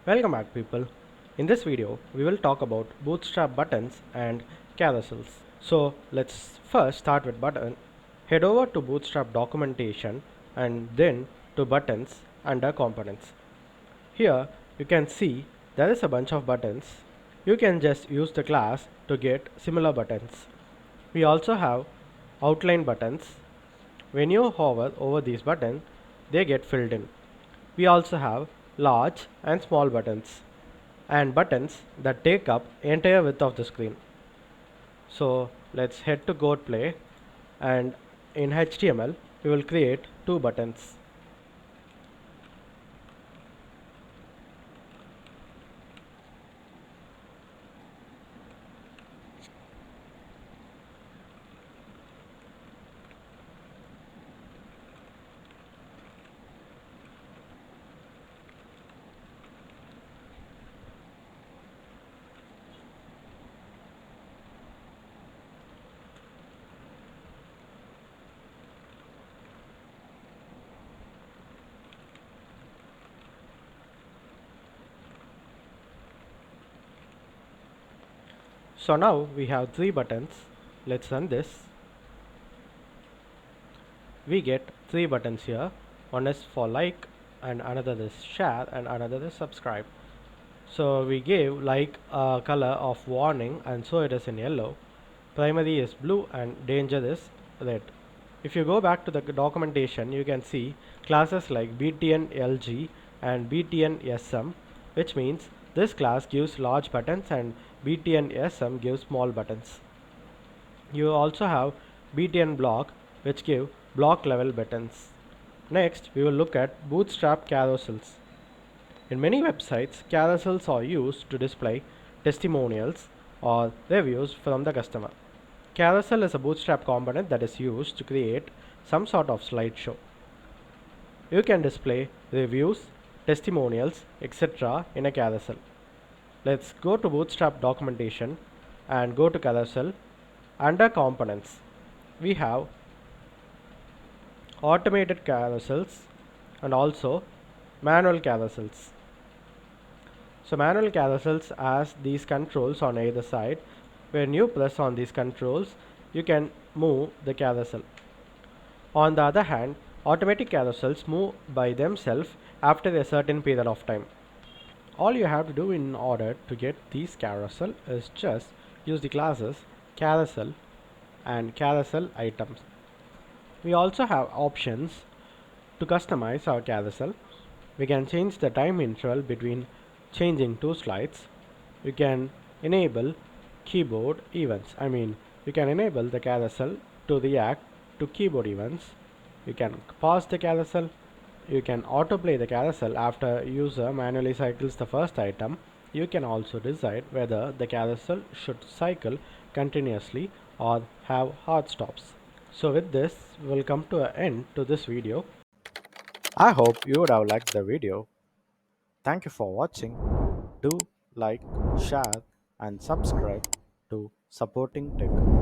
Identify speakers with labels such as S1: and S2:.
S1: Welcome back people. In this video, we will talk about Bootstrap buttons and carousels. So let's first start with button. Head over to Bootstrap documentation and then to buttons under components. Here you can see there is a bunch of buttons. You can just use the class to get similar buttons. We also have outline buttons. When you hover over these buttons, they get filled in. We also have large and small buttons and buttons that take up entire width of the screen. So let's head to code play, and in HTML we will create two buttons. So now we have three buttons. Let's run this. We get three buttons here. One is for like, and another is share, and another is subscribe. So we gave like a color of warning, and so it is in yellow. Primary is blue and danger is red. If you go back to the documentation, you can see classes like BTN and BTN which means this class gives large buttons and BTN gives small buttons. You also have BTN which give block level buttons. Next, we will look at Bootstrap carousels. In many websites, carousels are used to display testimonials or reviews from the customer. Carousel is a Bootstrap component that is used to create some sort of slideshow. You can display reviews, testimonials, etc. in a carousel. Let's go to Bootstrap documentation and go to carousel. Under components, we have automated carousels and also manual carousels. So manual carousels has these controls on either side. When you press on these controls, you can move the carousel. On the other hand, automatic carousels move by themselves after a certain period of time. All you have to do in order to get these carousel is just use the classes carousel and carousel items. We also have options to customize our carousel. We can change the time interval between changing two slides. You can enable keyboard events. You can enable the carousel to react to keyboard events. You can pause the carousel. You can autoplay the carousel after user manually cycles the first item. You can also decide whether the carousel should cycle continuously or have hard stops. So with this, we will come to an end to this video. I hope you would have liked the video. Thank you for watching. Do like, share and subscribe to Supporting Tech.